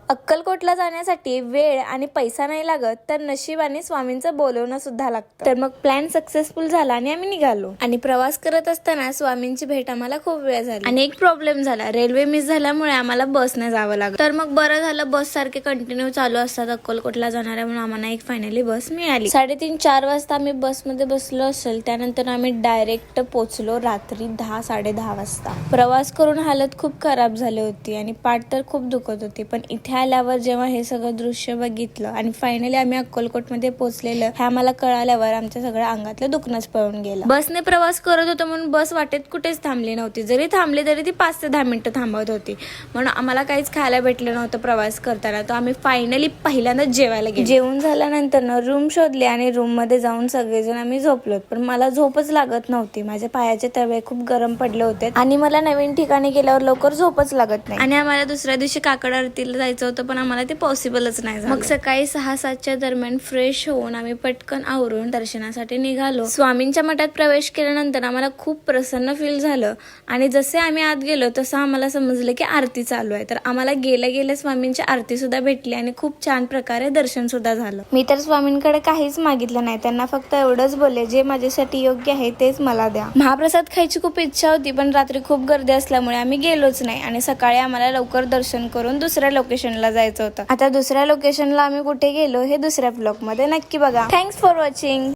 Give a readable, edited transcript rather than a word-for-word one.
अक्कलकोटला जाण्यासाठी वेळ आणि पैसा नाही लागत, तर नशीब आणि स्वामींचं बोलवणं सुद्धा लागतं. तर मग प्लॅन सक्सेसफुल झाला आणि आम्ही निघालो. आणि प्रवास करत असताना स्वामींची भेट आम्हाला खूप वेळ झाली आणि एक प्रॉब्लेम झाला, रेल्वे मिस झाल्यामुळे आम्हाला बसने जावं लागलं. तर मग बरं झालं, बस सारखे कंटिन्यू चालू असतात अक्कलकोटला जाणाऱ्या, म्हणून आम्हाला एक फायनली बस मिळाली. 3:30-4 वाजता आम्ही बसमध्ये बसलो असेल. त्यानंतर आम्ही डायरेक्ट पोहोचलो रात्री 10-10:30 वाजता. प्रवास करून हालत खूप खराब झाली होती आणि पाठ तर खूप दुखत होती. पण इथे आल्यावर जेव्हा हे सगळं दृश्य बघितलं आणि फायनली आम्ही अक्कलकोटमध्ये पोहोचलेलं हे आम्हाला कळाल्यावर आमच्या सगळ्या अंगातलं दुखणंच पळून गेलं. बसने प्रवास करत होतो म्हणून बस वाटेत कुठेच थांबली नव्हती. जरी थांबली तरी ती 5 ते 10 मिनिटं थांबवत होती. म्हणून आम्हाला काहीच खायला भेटलं नव्हतं प्रवास करताना. तर आम्ही फायनली पहिल्यांदा जेवायला गेलो. जेवण झाल्यानंतर रूम शोधले आणि रूम मध्ये जाऊन सगळेजण आम्ही झोपलो. पण मला झोपच लागत नव्हती. माझ्या पायाचे तळवे खूप गरम पडले होते आणि मला नवीन ठिकाणी गेल्यावर लवकर झोपच लागत नाही. आणि आम्हाला दुसऱ्या दिवशी काकड आरतीला जायचं होतं, पण आम्हाला ते पॉसिबलच नाही झालं. मग सकाळी 6-7च्या दरम्यान फ्रेश होऊन आम्ही पटकन आवरून दर्शनासाठी निघालो. स्वामींच्या मठात प्रवेश केल्यानंतर आम्हाला खूप प्रसन्न फील झालं आणि जसे आम्ही आत गेलो तसं आम्हाला समजलं की आरती चालू आहे. तर आम्हाला गेल्या स्वामींची आरती सुद्धा भेटली आणि खूप छान प्रकारे दर्शन सुद्धा झालं. मी तर स्वामींकडे काहीच मागितलं नाही, त्यांना फक्त एवढंच बोलले, जे माझ्यासाठी योग्य आहे तेच मला द्या. महाप्रसाद खायची खूप इच्छा होती, पण रात्री खूप गर्दी असल्यामुळे आम्ही गेलोच नाही आणि सकाळी आम्हाला लवकर दर्शन करून दुसऱ्या लोकेशनला जायचं होतं. आता दुसऱ्या लोकेशनला आम्ही कुठे गेलो हे दुसऱ्या ब्लॉग मध्ये नक्की बघा. Thanks for watching.